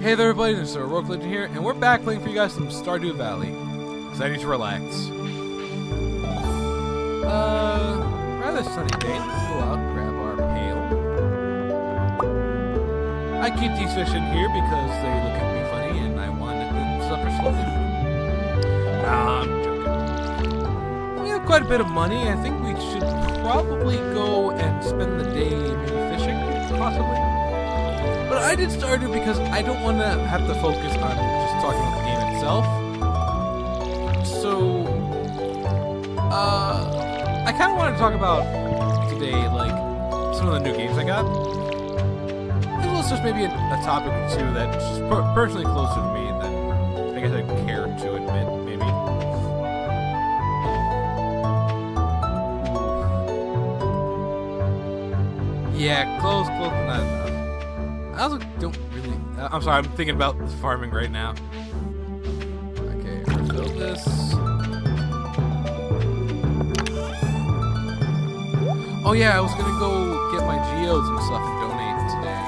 Hey there everybody, this is HeroicLegend here, and we're back playing for you guys some Stardew Valley. Because I need to relax. Rather sunny day. Let's go out and grab our pail. I keep these fish in here because they look at me funny and I want to let them suffer slowly. Nah, I'm joking. We have quite a bit of money. I think we should probably go and spend the day maybe fishing, possibly. But I did Stardew because I don't want to have to focus on just talking about the game itself. So, I kind of wanted to talk about today, like, some of the new games I got. As well as just maybe a topic or two that's just personally closer to me than I guess I care to admit, maybe. Yeah, close, not. I also don't really... I'm sorry, I'm thinking about farming right now. Okay, refill this. Oh yeah, I was gonna go get my geodes and stuff and donate today.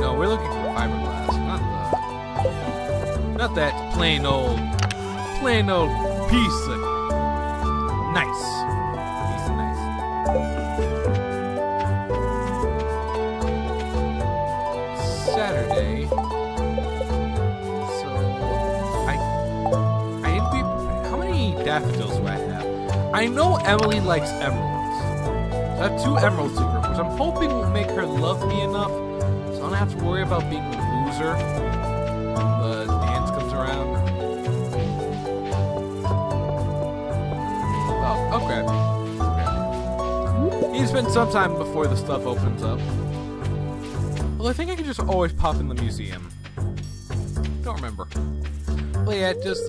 No, we're looking for fiberglass, not that plain old piece of... Nice. Piece of nice. Saturday, so I need to be. How many daffodils do I have? I know Emily likes emeralds. So I have 2 emerald secret, which I'm hoping will make her love me enough, so I don't have to worry about being a loser when the dance comes around. Oh, I'll grab it. Need to spend some time before the stuff opens up. Well, I think I can just always pop in the museum. Don't remember. Well, yeah, just,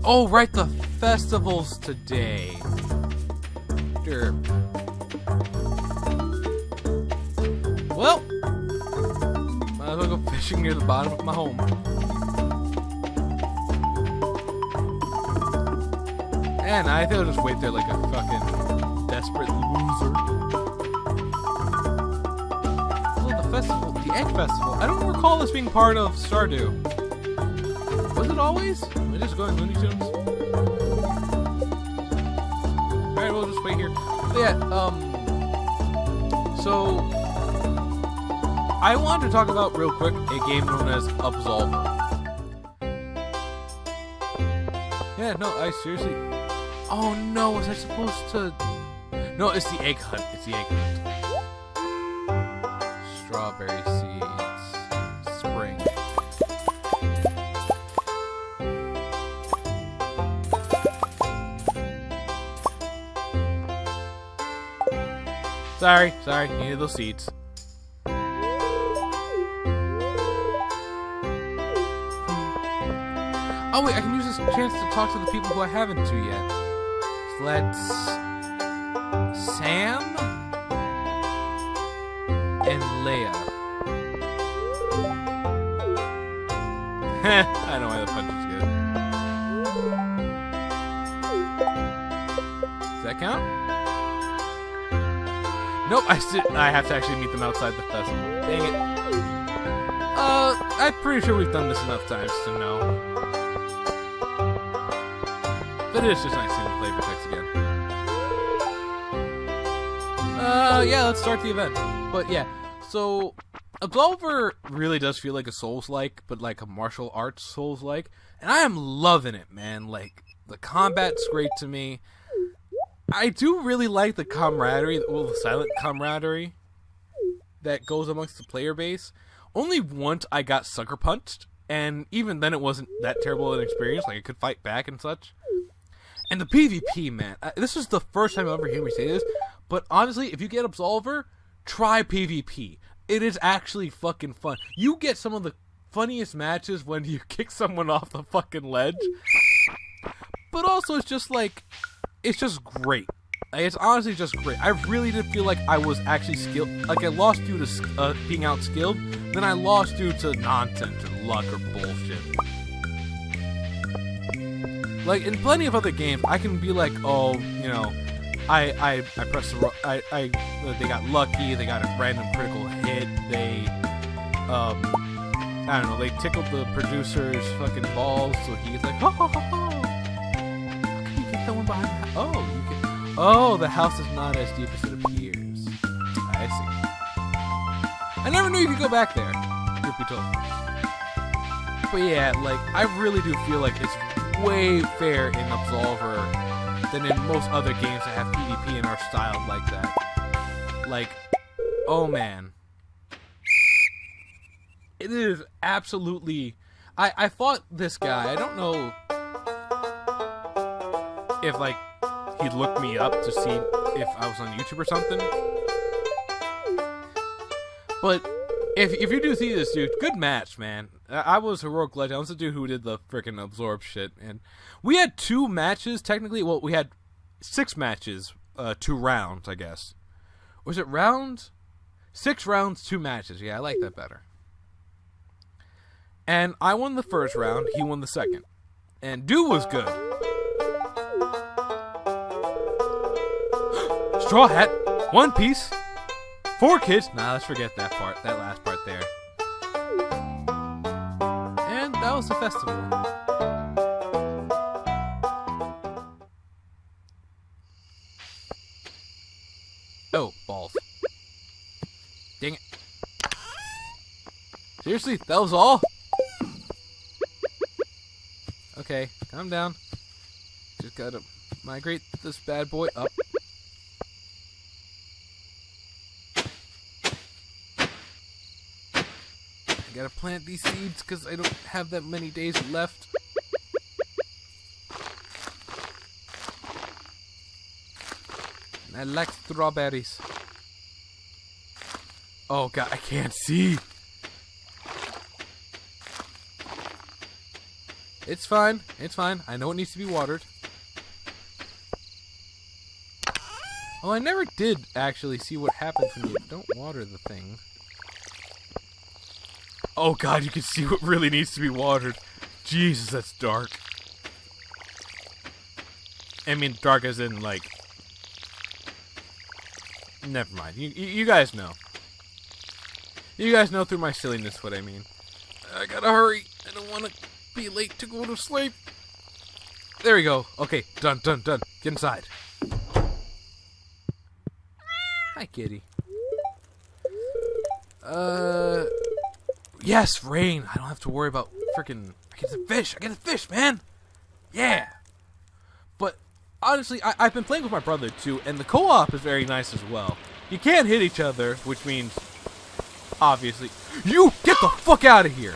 Oh, right, the festival's today. Sure. Well, might as well go fishing near the bottom of my home. And I think I'll just wait there like a fucking desperate loser. Festival, the Egg Festival. I don't recall this being part of Stardew. Was it always? Am I just going Looney Tunes? Alright, we'll just wait here. But yeah, so I wanted to talk about real quick a game known as Absolver. Yeah, no, I seriously. Oh no, was I supposed to? No, it's the egg hunt. It's the egg hunt. Strawberry seeds. Spring. Sorry, needed those seeds. Oh wait, I can use this chance to talk to the people who I haven't to yet. So let's... Sam? And Leia. I know why the punch is good. Does that count? Nope, I have to actually meet them outside the festival. Dang it. I'm pretty sure we've done this enough times to know. But it is just nice seeing the flavor text again. Yeah, let's start the event. But yeah, so Absolver really does feel like a Souls-like, but like a martial arts Souls-like, and I am loving it, man. Like, the combat's great to me. I do really like the camaraderie, well, the silent camaraderie that goes amongst the player base. Only once I got sucker punched, and even then it wasn't that terrible an experience. Like, I could fight back and such. And the PvP, man, this is the first time I've ever heard me say this, but honestly, if you get Absolver, try PvP. It is actually fucking fun. You get some of the funniest matches when you kick someone off the fucking ledge. But also, it's just like, it's just great. Like, it's honestly just great. I really did feel like I was actually skilled. Like, I lost due to being outskilled, then I lost due to nonsense and luck or bullshit. Like, in plenty of other games, I can be like, oh, you know, I pressed the they got lucky. They got a random critical hit. They I don't know. They tickled the producer's fucking balls, so he's like, ho ho ho ho. How can you get that one behind the house? Oh, you can. Oh, the house is not as deep as it appears. I see. I never knew you could go back there. Truth be told. But yeah, like I really do feel like it's way fair in Absolver than in most other games that have PvP and are styled like that. Like, oh man. It is absolutely... I fought this guy. I don't know if, like, he'd look me up to see if I was on YouTube or something. But if you do see this dude, good match, man. I was HeroicLegend. I was the dude who did the freaking absorb shit. And we had 2 matches, technically. Well, we had 6 matches, 2 rounds, I guess. Was it rounds? 6 rounds, 2 matches. Yeah, I like that better. And I won the first round, he won the second. And dude was good. Straw hat, 1 piece, 4 kids. Nah, let's forget that part, that last part there. And that was the festival. Oh, balls. Dang it. Seriously, that was all? Okay, calm down. Just gotta migrate this bad boy up. I gotta plant these seeds because I don't have that many days left. And I lack strawberries. Oh god, I can't see. It's fine. It's fine. I know it needs to be watered. Oh, I never did actually see what happens when you don't water the thing. Oh god, you can see what really needs to be watered. Jesus, that's dark. I mean, dark as in, like... Never mind. You guys know. You guys know through my silliness what I mean. I gotta hurry. I don't want to be late to go to sleep. There we go. Okay, done. Get inside. Hi, kitty. Yes, rain. I don't have to worry about freaking... I get the fish, man. Yeah. But, honestly, I've been playing with my brother, too, and the co-op is very nice as well. You can't hit each other, which means, obviously... You! Get the fuck out of here!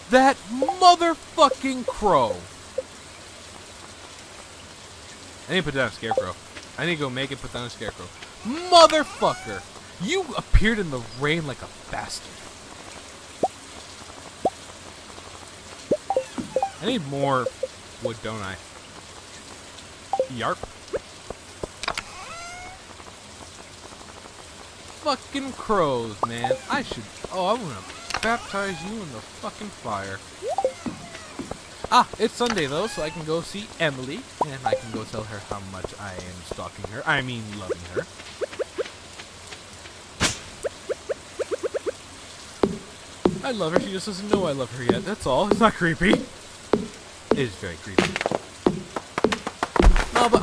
That motherfucking crow! I need to put down a scarecrow. I need to go make it put down a scarecrow. Motherfucker! You appeared in the rain like a bastard. I need more wood, don't I? Yarp. Fucking crows, man. I should... Oh, I'm gonna baptize you in the fucking fire. Ah, it's Sunday though, so I can go see Emily, and I can go tell her how much I am stalking her. I mean, loving her. I love her, she just doesn't know I love her yet, that's all. It's not creepy. It is very creepy. No, but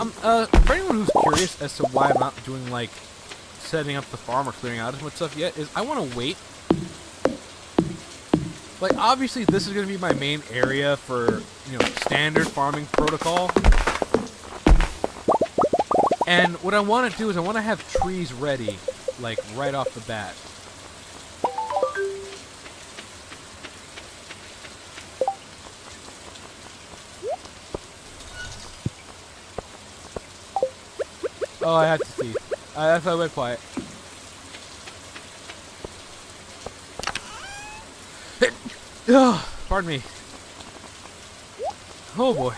for anyone who's curious as to why I'm not doing, like, setting up the farm or clearing out as much stuff yet, is I want to wait. Like, obviously, this is going to be my main area for, you know, standard farming protocol. And what I want to do is I want to have trees ready, like, right off the bat. Oh, I had to see. That's why I went quiet. Oh, pardon me. Oh boy.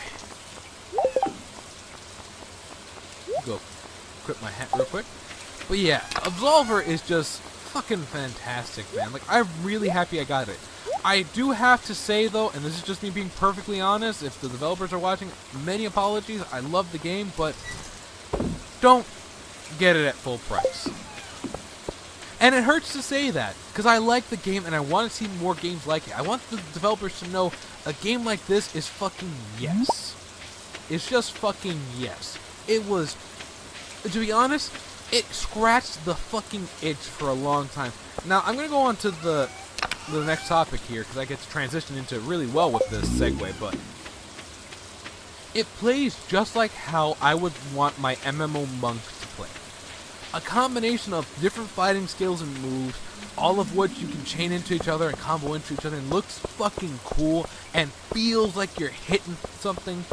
Go equip my hat real quick. But yeah, Absolver is just fucking fantastic, man. Like, I'm really happy I got it. I do have to say, though, and this is just me being perfectly honest, if the developers are watching, many apologies. I love the game, but don't get it at full price. And it hurts to say that, because I like the game and I want to see more games like it. I want the developers to know a game like this is fucking yes. It's just fucking yes. It was, to be honest, it scratched the fucking itch for a long time. Now, I'm going to go on to the next topic here, because I get to transition into it really well with this segue, but it plays just like how I would want my MMO monk to play. A combination of different fighting skills and moves, all of which you can chain into each other and combo into each other, and looks fucking cool and feels like you're hitting something.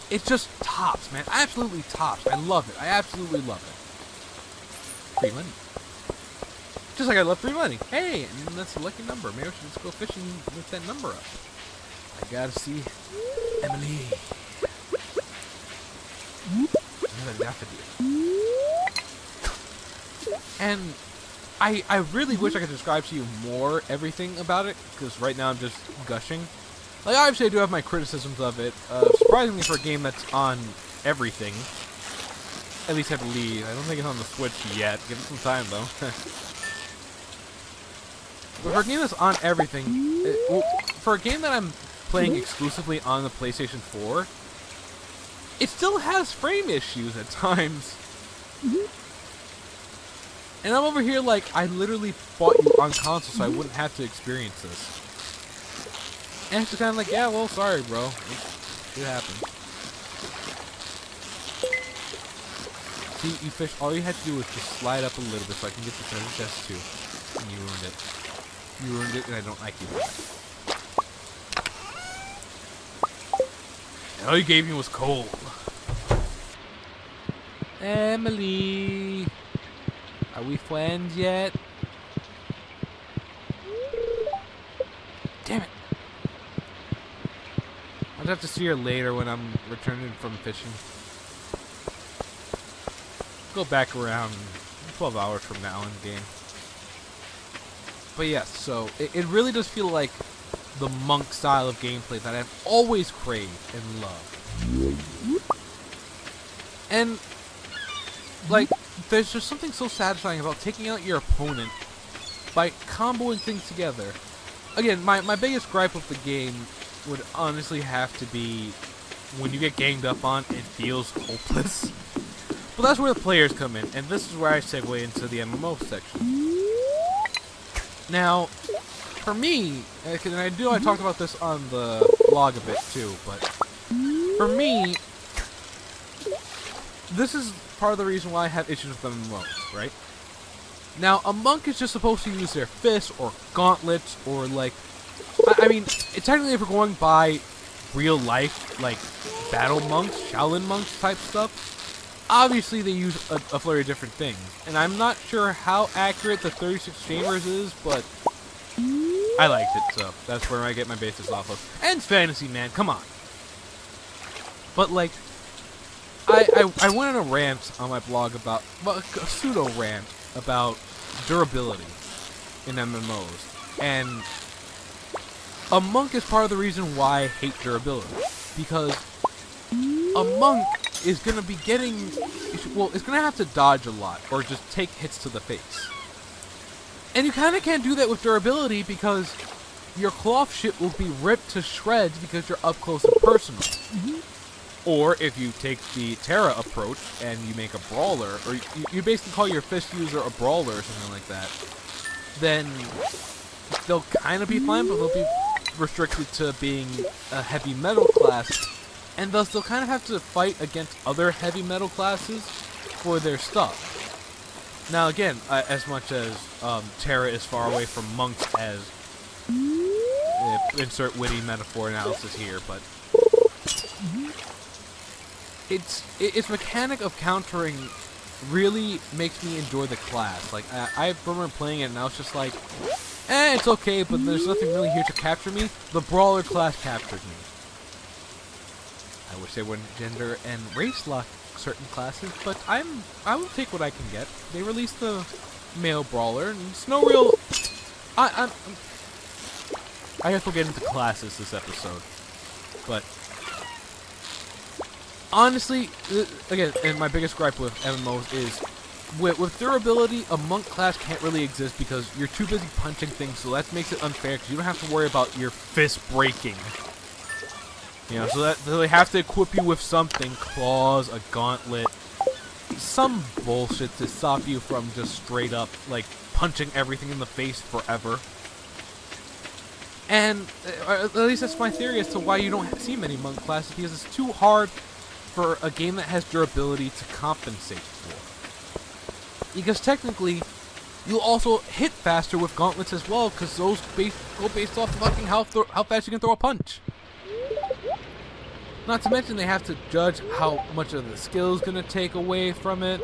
It's just tops, man. Absolutely tops. I love it. I absolutely love it. Free money. Just like I love free money. Hey, and that's a lucky number. Maybe I should just go fishing with that number up. I gotta see Emily. Another daffodil. And I really wish I could describe to you more everything about it, because right now I'm just gushing. Like, obviously I do have my criticisms of it. Surprisingly for a game that's on everything. At least I believe. I don't think it's on the Switch yet. Give it some time, though. But for a game that's on everything, for a game that I'm playing exclusively on the PlayStation 4, it still has frame issues at times. And I'm over here like, I literally bought you on console so I wouldn't have to experience this. And it's just kind of like, yeah, well, sorry, bro. It happened. See, you fish, all you had to do was just slide up a little bit so I can get the treasure chest too. And you ruined it. You ruined it, and I don't like you. And all you gave me was coal. Emily, are we friends yet? Damn it. I'll have to see her later when I'm returning from fishing. Go back around 12 hours from now in the game. But yes, so it really does feel like the monk style of gameplay that I've always craved and loved. And, like, there's just something so satisfying about taking out your opponent by comboing things together. Again, my biggest gripe with the game would honestly have to be when you get ganged up on, it feels hopeless. But that's where the players come in, and this is where I segue into the MMO section. Now, for me, and I talked about this on the blog a bit too, but for me, this is part of the reason why I have issues with MMOs, right? Now, a monk is just supposed to use their fists or gauntlets or, like, I mean, technically if we're going by real life, like, battle monks, Shaolin monks type stuff, obviously they use a flurry of different things. And I'm not sure how accurate the 36 chambers is, but I liked it, so that's where I get my basis off of. And fantasy, man, come on. But, like, I went on a rant on my blog about, well, a pseudo-rant about durability in MMOs. And a monk is part of the reason why I hate durability. Because a monk is going to be getting, well, it's going to have to dodge a lot, or just take hits to the face. And you kind of can't do that with durability because your cloth shit will be ripped to shreds because you're up close and personal. Or if you take the Terra approach and you make a brawler, or you basically call your fist user a brawler or something like that, then they'll kind of be fine, but they'll be restricted to being a heavy metal class, and thus they'll kind of have to fight against other heavy metal classes for their stuff. Now again, as much as Terra is far away from monks as insert witty metaphor analysis here, but its mechanic of countering really makes me enjoy the class. Like, I remember playing it and I was just like, it's okay, but there's nothing really here to capture me. The brawler class captured me. I wish they wouldn't gender and race lock certain classes, but I will take what I can get. They released the male brawler, and it's no real. I guess we'll get into classes this episode. But honestly, again, and my biggest gripe with MMOs is with durability, a monk class can't really exist because you're too busy punching things, so that makes it unfair because you don't have to worry about your fist breaking. You know, so they have to equip you with something, claws, a gauntlet, some bullshit to stop you from just straight up, like, punching everything in the face forever. And at least that's my theory as to why you don't see many monk classes, because it's too hard for a game that has durability to compensate for. Because technically, you'll also hit faster with gauntlets as well, because those go based off fucking how fast you can throw a punch. Not to mention they have to judge how much of the skill is going to take away from it.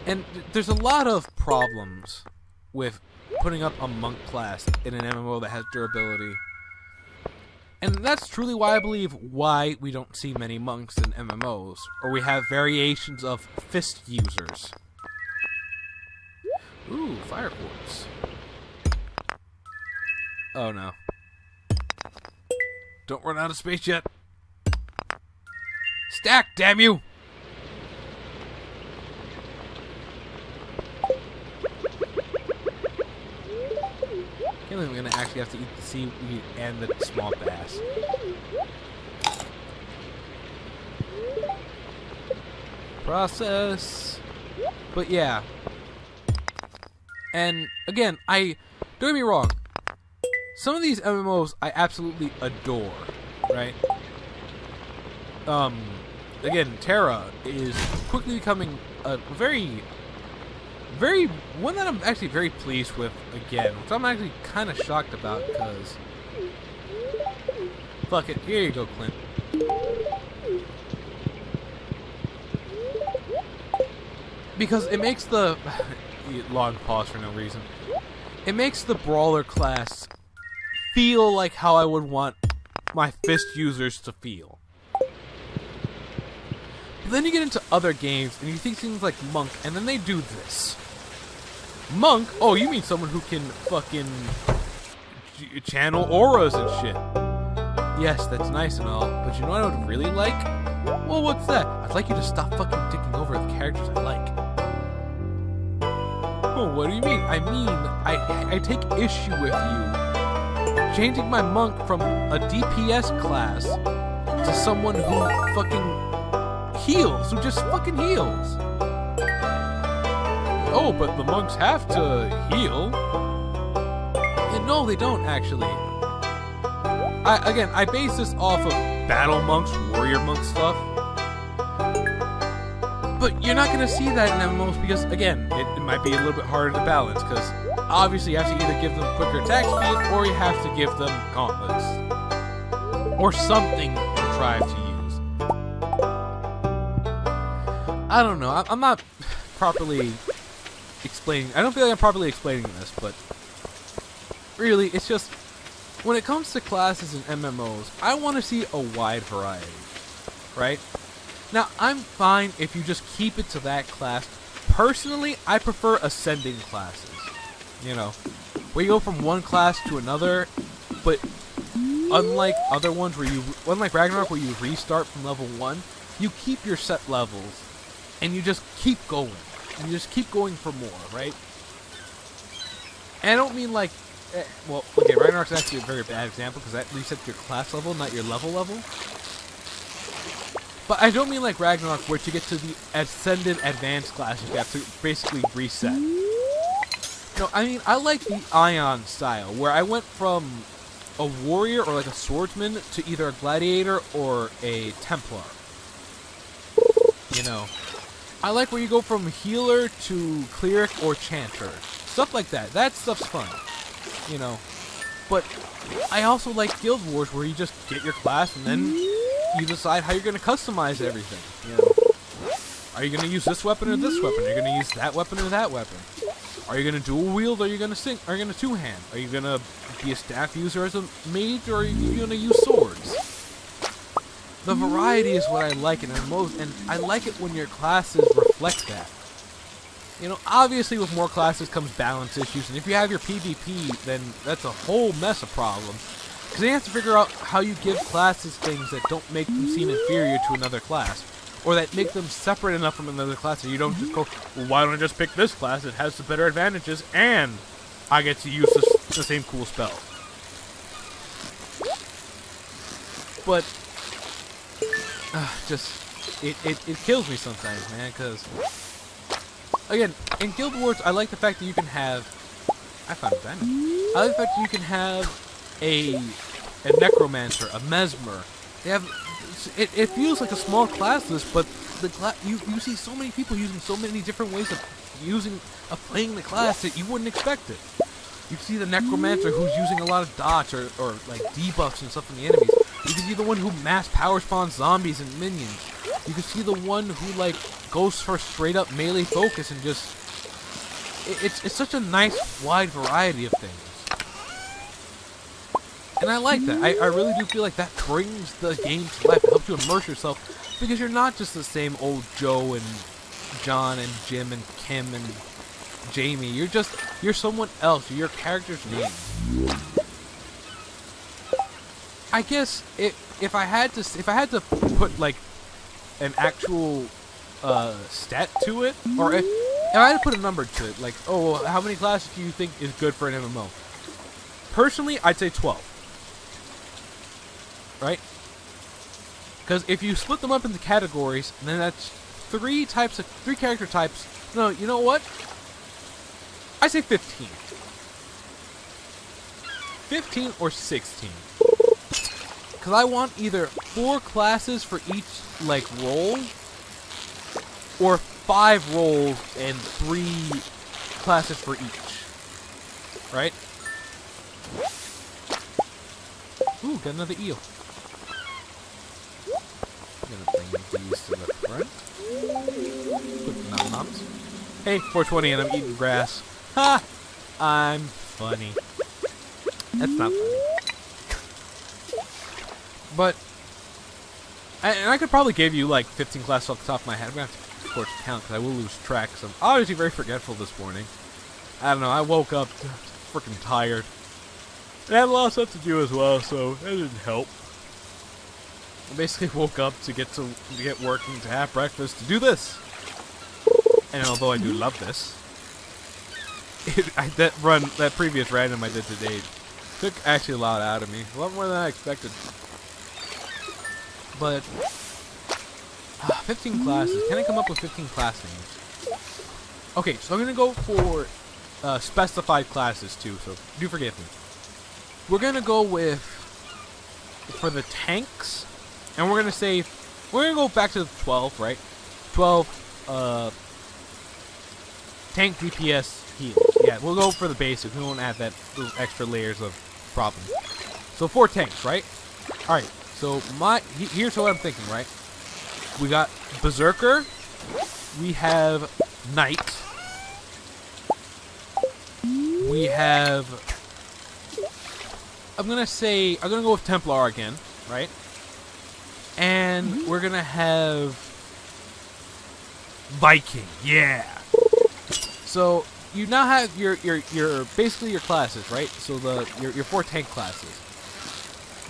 And there's a lot of problems with putting up a monk class in an MMO that has durability. And that's truly why I believe why we don't see many monks in MMOs, or we have variations of fist users. Ooh, fire quartz. Oh no. Don't run out of space yet. Stack, damn you! I can't believe I'm gonna actually have to eat the seaweed and the small bass. Process. But yeah. And again, don't get me wrong. Some of these MMOs I absolutely adore, right? Again, Terra is quickly becoming a very one that I'm actually very pleased with again, which I'm actually kind of shocked about because fuck it, here you go, Clint. Because it makes the long pause for no reason. It makes the brawler class feel like how I would want my fist users to feel. But then you get into other games, and you think things like Monk, and then they do this. Monk? Oh, you mean someone who can fucking channel auras and shit. Yes, that's nice and all, but you know what I would really like? Well, what's that? I'd like you to stop fucking dicking over the characters I like. Oh, what do you mean? I mean, I take issue with you changing my Monk from a DPS class to someone who fucking heals, who just fucking heals. Oh, but the monks have to heal. And no, they don't actually. I base this off of battle monks, warrior monk stuff. But you're not gonna see that in MMOs because, again, it might be a little bit harder to balance because obviously you have to either give them quicker attack speed or you have to give them gauntlets or something to try to use. I don't know. I'm not properly explaining. I don't feel like I'm properly explaining this, but really, it's just when it comes to classes and MMOs, I want to see a wide variety, right? Now, I'm fine if you just keep it to that class. Personally, I prefer ascending classes. You know, where you go from one class to another, but unlike other ones unlike Ragnarok where you restart from level 1, you keep your set levels. And you just keep going. You just keep going for more, right? And I don't mean like... well, okay, Ragnarok's actually a very bad example because that resets your class level, not your level. But I don't mean like Ragnarok where to get to the Ascended Advanced classes you have to basically reset. No, I mean, I like the Ion style, where I went from a warrior or like a swordsman to either a gladiator or a Templar. You know... I like where you go from healer to cleric or chanter. Stuff like that. That stuff's fun. You know. But I also like Guild Wars where you just get your class and then you decide how you're going to customize everything. You know. Are you going to use this weapon or this weapon? Are you going to use that weapon or that weapon? Are you going to dual wield or are you going to Are you going to two-hand? Are you going to be a staff user as a mage or are you going to use swords? The variety is what I like in MMOs, and I like it when your classes reflect that. You know, obviously with more classes comes balance issues, and if you have your PvP, then that's a whole mess of problems. Because then you have to figure out how you give classes things that don't make them seem inferior to another class. Or that make them separate enough from another class that you don't just go, well, why don't I just pick this class? It has the better advantages, and I get to use the same cool spell. But, it kills me sometimes, man, because, again, in Guild Wars, I like the fact that you can have, I found a diamond. I like the fact that you can have a necromancer, a mesmer. They have, it feels like a small class list, but you see so many people using so many different ways of playing the class that you wouldn't expect it. You see the necromancer who's using a lot of dodge or like debuffs and stuff from the enemies. You can see the one who mass power spawns zombies and minions. You can see the one who like goes for straight up melee focus and just it's such a nice wide variety of things. And I like that. I really do feel like that brings the game to life. It helps you immerse yourself because you're not just the same old Joe and John and Jim and Kim and Jamie. You're someone else. You're your character's name. I guess if I had to put like an actual stat to it, or if I had to put a number to it, like, oh, how many classes do you think is good for an MMO? Personally, I'd say 12. Right? Because if you split them up into categories, then that's three character types. No, you know what? I say 15. 15 or 16. Because I want either 4 classes for each, like, role, or 5 roles and 3 classes for each. Right? Ooh, got another eel. I'm gonna bring these to the front. Quick nom-noms. Hey, 420 and I'm eating grass. Ha! I'm funny. That's not funny. But, and I could probably give you like 15 classes off the top of my head. I'm gonna have to, of course, count because I will lose track. So I'm obviously very forgetful this morning. I don't know. I woke up freaking tired. And I had a lot of stuff to do as well, so that didn't help. I basically woke up to get working, to have breakfast, to do this. And although I do love this, that previous random I did today took actually a lot out of me, a lot more than I expected. But 15 classes. Can I come up with 15 class names? Okay, so I'm gonna go for specified classes too. So do forgive me. We're gonna go with for the tanks. And we're gonna go back to the 12, right? 12, tank DPS heals. Yeah, we'll go for the basics. We won't add those extra layers of problems. So 4 tanks, right? All right. So here's what I'm thinking, right? We got Berserker. We have Knight. We have. I'm gonna go with Templar again, right? And we're gonna have Viking, yeah. So you now have your basically your classes, right? So your 4 tank classes.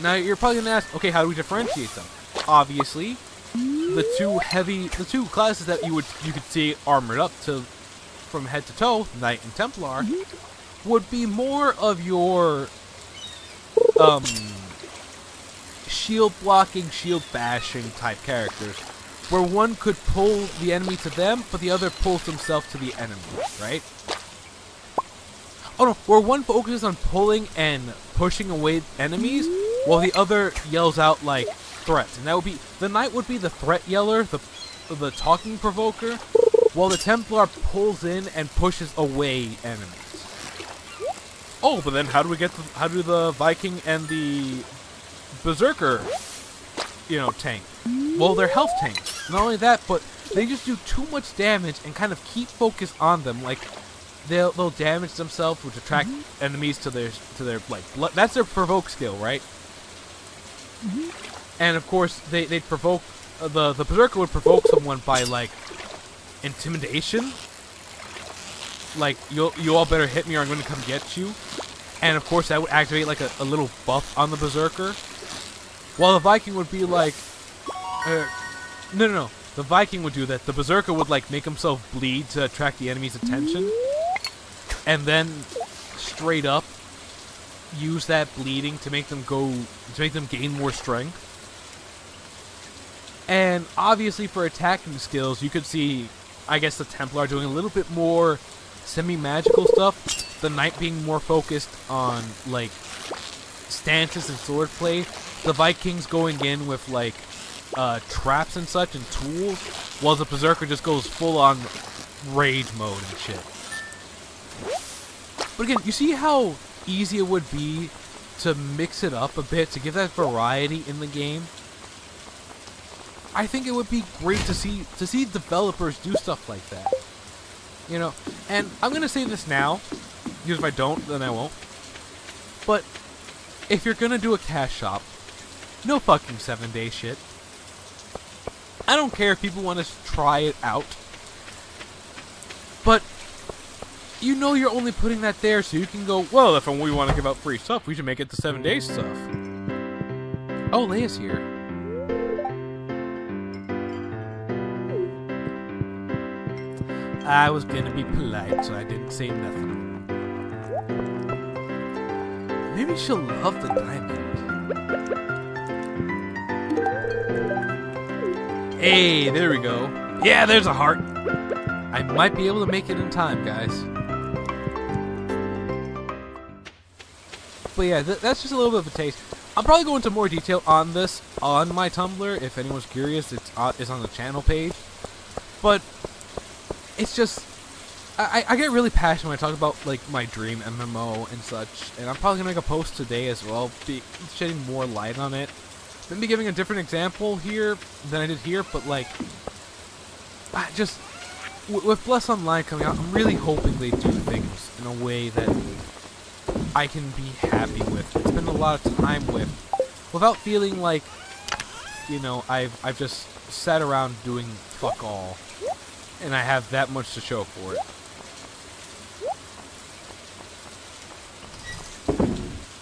Now you're probably gonna ask, okay, how do we differentiate them? Obviously, the two classes that you could see armored up to from head to toe, Knight and Templar, would be more of your shield blocking, shield bashing type characters, where one could pull the enemy to them, but the other pulls himself to the enemy, right? Oh no, where one focuses on pulling and pushing away enemies, while the other yells out like threats, and that would be the Knight would be the threat yeller, the talking provoker, while the Templar pulls in and pushes away enemies. Oh, but then how do the Viking and the Berserker, tank? Well, they're health tanks. Not only that, but they just do too much damage and kind of keep focus on them. Like they'll damage themselves, which attract enemies to their like blood. That's their provoke skill, right? And of course, they'd provoke the Berserker would provoke someone by like intimidation. Like you all better hit me or I'm going to come get you. And of course that would activate like a little buff on the Berserker. While the Viking would be like... no. The Viking would do that. The Berserker would like make himself bleed to attract the enemy's attention. And then straight up use that bleeding to make them gain more strength. And obviously for attacking skills, you could see, I guess, the Templar doing a little bit more semi-magical stuff. The Knight being more focused on, like, stances and swordplay. The Vikings going in with, like, traps and such and tools. While the Berserker just goes full-on rage mode and shit. But again, you see how easy it would be to mix it up a bit, to give that variety in the game? I think it would be great to see developers do stuff like that. You know, and I'm gonna say this now, because if I don't, then I won't. But if you're gonna do a cash shop, no fucking 7-day shit. I don't care if people want to try it out, but you know you're only putting that there so you can go, well, if we want to give out free stuff, we should make it the 7-day stuff. Oh, Leia's here. I was gonna be polite, so I didn't say nothing. Maybe she'll love the diamond. Hey, there we go. Yeah, there's a heart. I might be able to make it in time, guys. But yeah, that's just a little bit of a taste. I'll probably go into more detail on this on my Tumblr. If anyone's curious, it's on the channel page. But it's just, I get really passionate when I talk about, like, my dream MMO and such, and I'm probably going to make a post today as well, shedding more light on it. Maybe giving a different example here than I did here, but, like, I just, with Bless Online coming out, I'm really hoping they do things in a way that I can be happy with, spend a lot of time with, without feeling like, you know, I've just sat around doing fuck all. And I have that much to show for it.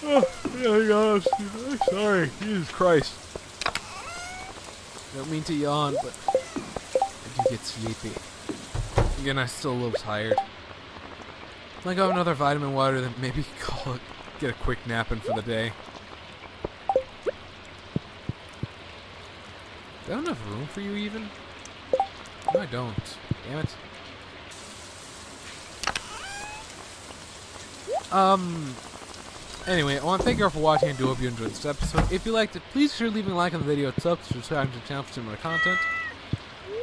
Oh, yeah, gosh. I'm sorry. Jesus Christ. Don't mean to yawn, but I do get sleepy. Again, I'm still a little tired. I got another vitamin water, then maybe get a quick nap in for the day. Do I have enough room for you even? No, I don't. Damn it. Anyway, I want to thank you all for watching and do hope you enjoyed this episode. If you liked it, please consider leaving a like on the video itself, subscribe to the channel for similar content.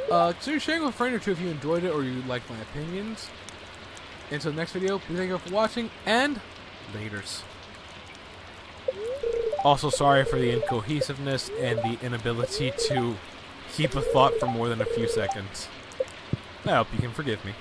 Consider sharing with a friend or two if you enjoyed it or you liked my opinions. Until the next video, please thank you all for watching, and laters. Also, sorry for the incohesiveness and the inability to keep a thought for more than a few seconds. I hope you can forgive me.